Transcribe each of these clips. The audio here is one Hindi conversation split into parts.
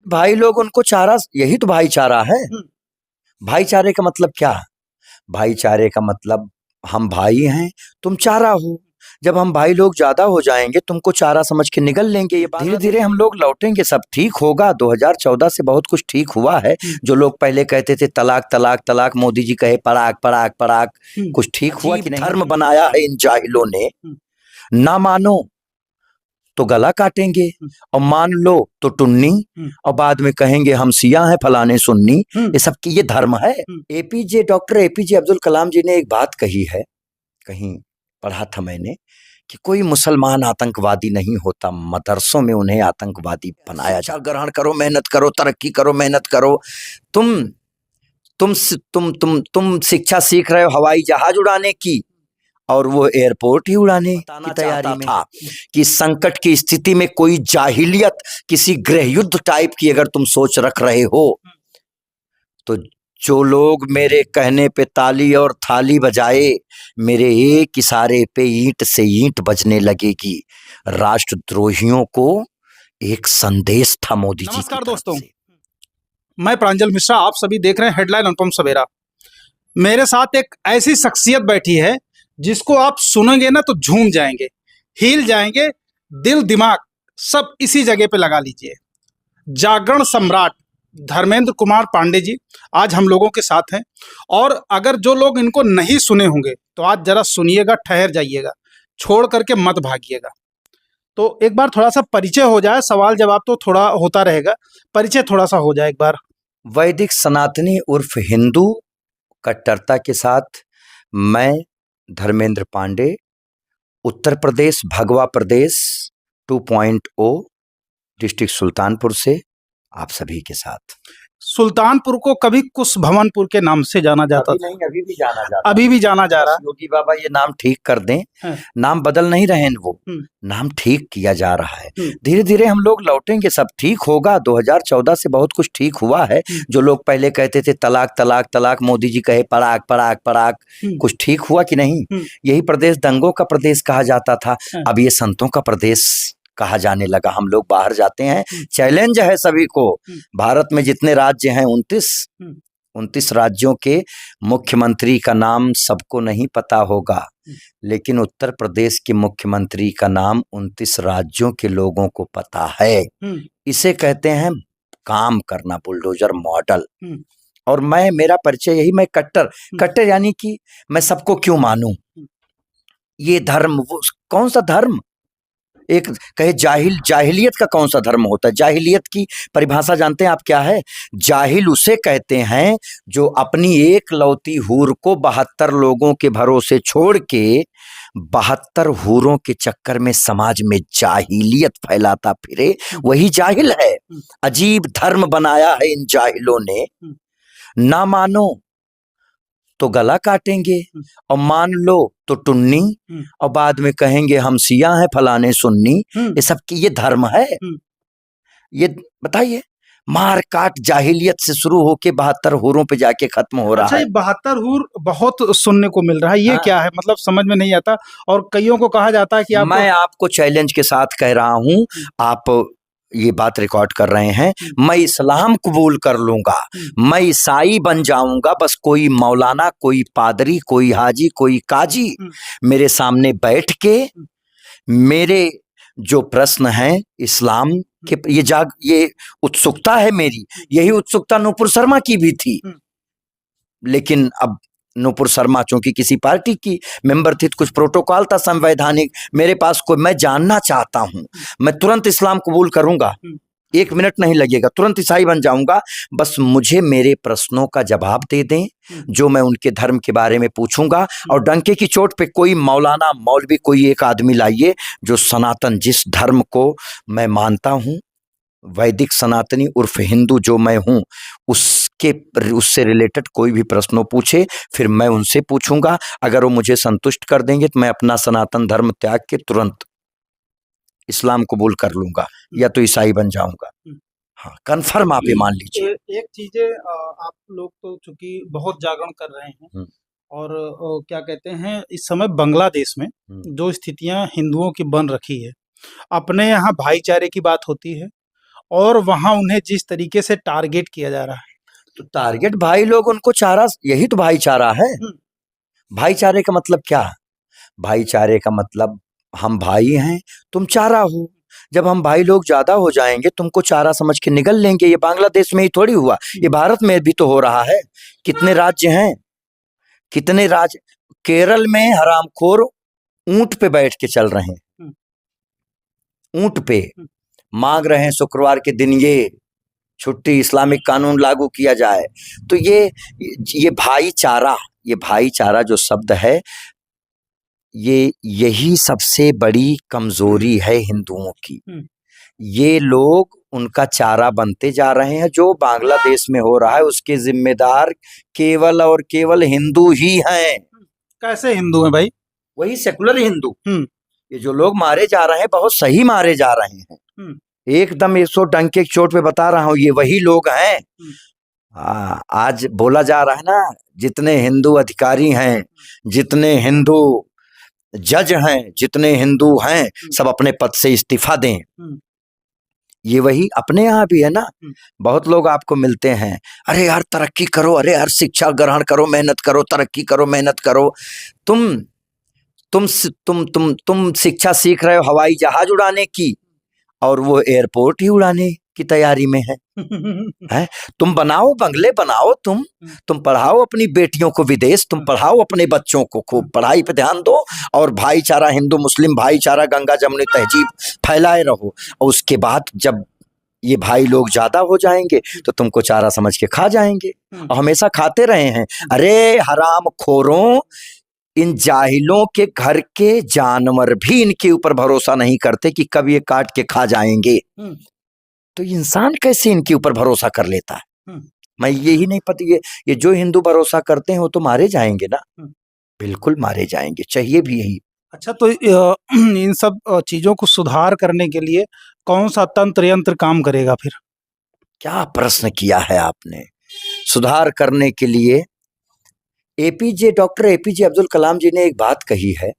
भाई लोग उनको चारा, यही तो भाईचारा है। भाईचारे का मतलब क्या? भाईचारे का मतलब हम भाई हैं, तुम चारा हो। जब हम भाई लोग ज्यादा हो जाएंगे तुमको चारा समझ के निगल लेंगे। ये धीरे धीरे हम लोग लौटेंगे, सब ठीक होगा। 2014 से बहुत कुछ ठीक हुआ है। जो लोग पहले कहते थे तलाक तलाक तलाक, मोदी जी कहे पड़ाक पड़ाक पड़ाक, कुछ ठीक हुआ कि नहीं? धर्म बनाया है इन जाहिलों ने। ना मानो तो गला काटेंगे, और मान लो तो टुन्नी, और बाद में कहेंगे हम सिया हैं फलाने सुन्नी। ये सब की ये धर्म है। डॉक्टर एपीजे अब्दुल कलाम जी ने एक बात कही है, कहीं पढ़ा था मैंने, कि कोई मुसलमान आतंकवादी नहीं होता, मदरसों में उन्हें आतंकवादी बनाया जा। ग्रहण करो, मेहनत करो, तरक्की करो, मेहनत करो। तुम शिक्षा सीख रहे हो हवाई जहाज उड़ाने की, और वो एयरपोर्ट ही उड़ाने की तैयारी में था। कि संकट की स्थिति में कोई जाहिलियत, किसी गृह युद्ध टाइप की अगर तुम सोच रख रहे हो, तो जो लोग मेरे कहने पे ताली और थाली बजाए, मेरे एक इशारे पे ईंट से ईंट बजने लगेगी। राष्ट्रद्रोहियों को एक संदेश था मोदी जी की नमस्कार तरफ दोस्तों, से। मैं प्रांजल मिश्रा, आप सभी देख रहे हैं हेडलाइन अनुपम सवेरा। मेरे साथ एक ऐसी शख्सियत बैठी है जिसको आप सुनेंगे ना तो झूम जाएंगे, हिल जाएंगे, दिल दिमाग सब इसी जगह पे लगा लीजिए। जागरण सम्राट धर्मेंद्र कुमार पांडे जी आज हम लोगों के साथ हैं। और अगर जो लोग इनको नहीं सुने होंगे तो आज जरा सुनिएगा, ठहर जाइएगा, छोड़ करके मत भागिएगा। तो एक बार थोड़ा सा परिचय हो जाए, सवाल जवाब तो थोड़ा होता रहेगा, परिचय थोड़ा सा हो जाए एक बार। वैदिक सनातनी उर्फ हिंदू कट्टरता के साथ मैं धर्मेंद्र पांडे, उत्तर प्रदेश भगवा प्रदेश 2.0 डिस्ट्रिक्ट सुल्तानपुर से आप सभी के साथ। सुल्तानपुर को कभी कुश भवनपुर के नाम से जाना जाता था, नहीं, अभी भी जाना जाता, अभी भी जाना जा रहा है। योगी बाबा ये नाम ठीक कर दें। नाम बदल नहीं रहे हैं वो, नाम ठीक किया जा रहा है। धीरे धीरे हम लोग लौटेंगे, सब ठीक होगा। 2014 से बहुत कुछ ठीक हुआ है। जो लोग पहले कहते थे तलाक तलाक तलाक, मोदी जी कहे पड़ाक पड़ाक पड़ाक, कुछ ठीक हुआ कि नहीं? यही प्रदेश दंगों का प्रदेश कहा जाता था, अब ये संतों का प्रदेश कहा जाने लगा। हम लोग बाहर जाते हैं, चैलेंज है सभी को। भारत में जितने राज्य हैं 29 राज्यों के मुख्यमंत्री का नाम सबको नहीं पता होगा, लेकिन उत्तर प्रदेश के मुख्यमंत्री का नाम 29 राज्यों के लोगों को पता है। इसे कहते हैं काम करना, बुलडोजर मॉडल। और मेरा परिचय यही, मैं कट्टर यानी कि मैं सबको क्यों मानूं। ये धर्म, वो कौन सा धर्म? एक कहे जाहिलियत का कौन सा धर्म होता है? जाहिलियत की परिभाषा जानते हैं आप क्या है? जाहिल उसे कहते हैं जो अपनी एक लौती हूर को 72 लोगों के भरोसे छोड़ के 72 हूरों के चक्कर में समाज में जाहिलियत फैलाता फिरे, वही जाहिल है। अजीब धर्म बनाया है इन जाहिलों ने। ना मानो तो गला काटेंगे, और मान लो तो टुन्नी, और बाद में कहेंगे हम सिया हैं फलाने सुन्नी। ये सब की ये धर्म है? ये बताइए, मार काट जाहिलियत से शुरू होके 72 हूरों पे जाके खत्म हो रहा है। 72 हूर बहुत सुनने को मिल रहा है, ये क्या है? मतलब समझ में नहीं आता। और कईयों को कहा जाता है कि मैं आपको चैलेंज के साथ कह रहा हूं, आप ये बात रिकॉर्ड कर रहे हैं, मैं इस्लाम कबूल कर लूंगा, मैं ईसाई बन जाऊंगा, बस कोई मौलाना, कोई पादरी, कोई हाजी, कोई काजी मेरे सामने बैठ के मेरे जो प्रश्न हैं इस्लाम के, ये उत्सुकता है मेरी। यही उत्सुकता नूपुर शर्मा की भी थी, लेकिन अब नूपुर शर्मा चूंकि किसी पार्टी की मेंबर थी, कुछ प्रोटोकॉल था संवैधानिक, मेरे पास कोई, मैं जानना चाहता हूं, मैं तुरंत इस्लाम कबूल करूंगा, 1 मिनट नहीं लगेगा, तुरंत ईसाई बन जाऊंगा। बस मुझे मेरे प्रश्नों का जवाब दे दें, जो मैं उनके धर्म के बारे में पूछूंगा, और डंके की चोट पे कोई मौलाना मौलवी कोई एक आदमी लाइए जो सनातन, जिस धर्म को मैं मानता हूं, वैदिक सनातनी उर्फ हिंदू जो मैं हूं, उससे रिलेटेड कोई भी प्रश्नों पूछे, फिर मैं उनसे पूछूंगा। अगर वो मुझे संतुष्ट कर देंगे तो मैं अपना सनातन धर्म त्याग के तुरंत इस्लाम कबूल कर लूंगा, या तो ईसाई बन जाऊंगा। हाँ, कंफर्म आप ये मान लीजिए। एक चीज है, आप लोग तो चूंकि बहुत जागरण कर रहे हैं, और क्या कहते हैं, इस समय बांग्लादेश में जो स्थितियां हिंदुओं की बन रखी है, अपने यहाँ भाईचारे की बात होती है और वहां उन्हें जिस तरीके से टारगेट किया जा रहा है। तो टारगेट भाई लोग उनको चारा, यही तो भाईचारा है। भाईचारे का मतलब क्या? भाईचारे का मतलब हम भाई हैं, तुम चारा हो। जब हम भाई लोग ज्यादा हो जाएंगे तुमको चारा समझ के निगल लेंगे। ये बांग्लादेश में ही थोड़ी हुआ, ये भारत में भी तो हो रहा है। कितने राज्य हैं, कितने राज्य। केरल में हरामखोर ऊंट पे बैठ के चल रहे हैं, ऊंट पे मांग रहे हैं शुक्रवार के दिन ये छुट्टी, इस्लामिक कानून लागू किया जाए। तो ये भाईचारा, ये भाईचारा जो शब्द है, यही सबसे बड़ी कमजोरी है हिंदुओं की। ये लोग उनका चारा बनते जा रहे हैं। जो बांग्लादेश में हो रहा है उसके जिम्मेदार केवल और केवल हिंदू ही हैं। कैसे हिंदू हैं भाई? वही सेकुलर हिंदू। ये जो लोग मारे जा रहे हैं बहुत सही मारे जा रहे हैं, एकदम 100 डंके की चोट पे बता रहा हूं, ये वही लोग हैं। आज बोला जा रहा है ना, जितने हिंदू अधिकारी हैं, जितने हिंदू जज हैं, जितने हिंदू हैं, सब अपने पद से इस्तीफा दें। ये वही अपने यहाँ भी है ना। बहुत लोग आपको मिलते हैं, अरे यार तरक्की करो, अरे यार शिक्षा ग्रहण करो, मेहनत करो, तरक्की करो, मेहनत करो। तुम शिक्षा सीख रहे हो हवाई जहाज उड़ाने की, और वो एयरपोर्ट ही उड़ाने की तैयारी में है। हैं? तुम बनाओ बंगले बनाओ, तुम पढ़ाओ अपनी बेटियों को विदेश, तुम पढ़ाओ अपने बच्चों को, खूब पढ़ाई पे ध्यान दो, और भाईचारा, हिंदू मुस्लिम भाईचारा, गंगा जमुनी तहजीब फैलाए रहो। और उसके बाद जब ये भाई लोग ज्यादा हो जाएंगे तो तुमको चारा समझ के खा जाएंगे, और हमेशा खाते रहे हैं। अरे हराम खोरों, इन जाहिलों के घर के जानवर भी इनके ऊपर भरोसा नहीं करते कि कब ये काट के खा जाएंगे। तो इंसान कैसे इनके ऊपर भरोसा कर लेता है? मैं यही नहीं पता, ये जो हिंदू भरोसा करते हैं वो तो मारे जाएंगे ना, बिल्कुल मारे जाएंगे, चाहिए भी यही। अच्छा, तो इन सब चीजों को सुधार करने के लिए कौन सा तंत्र यंत्र काम करेगा फिर? क्या प्रश्न किया है आपने। सुधार करने के लिए डॉक्टर एपीजे अब्दुल कलाम जी ने एक बात कही है,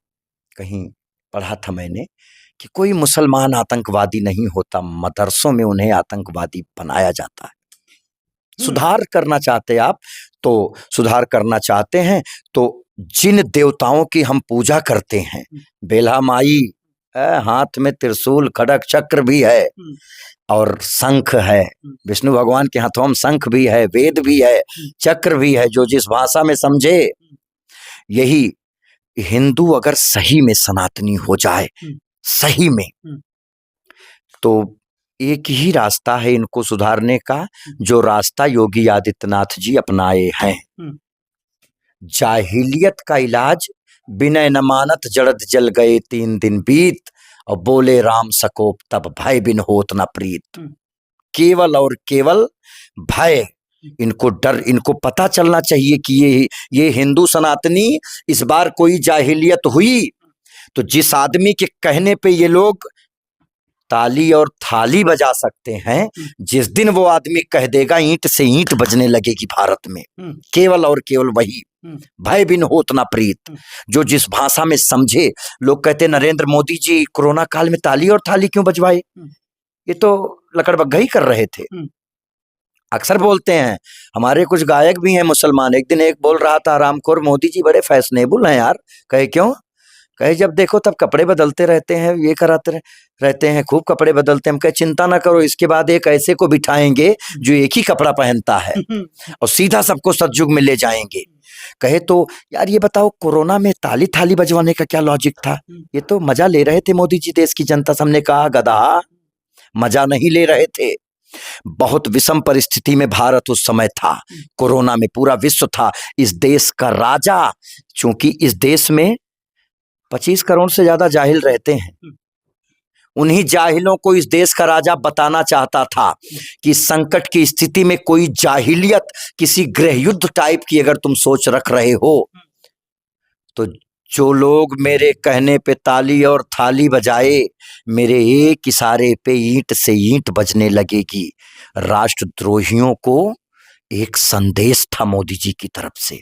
कहीं पढ़ा था मैंने, कि कोई मुसलमान आतंकवादी नहीं होता, मदरसों में उन्हें आतंकवादी बनाया जाता है। सुधार करना चाहते आप तो सुधार करना चाहते हैं तो जिन देवताओं की हम पूजा करते हैं, बेला माई, हाथ में त्रिशूल खड़ग चक्र भी है और शंख है, विष्णु भगवान के हाथों में शंख भी है, वेद भी है, चक्र भी है, जो जिस भाषा में समझे। यही हिंदू अगर सही में सनातनी हो जाए, सही में, तो एक ही रास्ता है इनको सुधारने का, जो रास्ता योगी आदित्यनाथ जी अपनाए हैं। जाहिलियत का इलाज, विनय न मानत जड़द जल गए 3 दिन बीत, और बोले राम सकोप तब भय बिन होत न प्रीत। केवल और केवल भय, इनको डर, इनको पता चलना चाहिए कि ये हिंदू सनातनी, इस बार कोई जाहिलियत हुई तो जिस आदमी के कहने पे ये लोग ताली और थाली बजा सकते हैं, जिस दिन वो आदमी कह देगा ईंट से ईंट बजने लगेगी भारत में। केवल और केवल वही, भय बिन होत ना प्रीत, जो जिस भाषा में समझे। लोग कहते नरेंद्र मोदी जी कोरोना काल में ताली और थाली क्यों बजवाए, ये तो लकड़बग्घा ही कर रहे थे। अक्सर बोलते हैं, हमारे कुछ गायक भी हैं मुसलमान, एक दिन एक बोल रहा था, रामखोर मोदी जी बड़े फैशनेबल हैं यार। कहे क्यों? कहे जब देखो तब कपड़े बदलते रहते हैं, ये कराते रहते हैं, खूब कपड़े बदलते हैं। हम कहे चिंता ना करो, इसके बाद एक ऐसे को बिठाएंगे जो एक ही कपड़ा पहनता है और सीधा सबको सतयुग में ले जाएंगे। कहे तो यार ये बताओ, कोरोना में ताली थाली बजवाने का क्या लॉजिक था? ये तो मजा ले रहे थे मोदी जी, देश की जनता। हमने कहा गधा, मजा नहीं ले रहे थे। बहुत विषम परिस्थिति में भारत उस समय था, कोरोना में पूरा विश्व था। इस देश का राजा, चूंकि इस देश में 25 करोड़ से ज्यादा जाहिल रहते हैं, उन्हीं जाहिलों को इस देश का राजा बताना चाहता था कि संकट की स्थिति में कोई जाहिलियत, किसी गृह युद्ध टाइप की अगर तुम सोच रख रहे हो, तो जो लोग मेरे कहने पे ताली और थाली बजाए, मेरे एक इशारे पे ईंट से ईंट बजने लगेगी। राष्ट्रद्रोहियों को एक संदेश था मोदी जी की तरफ से।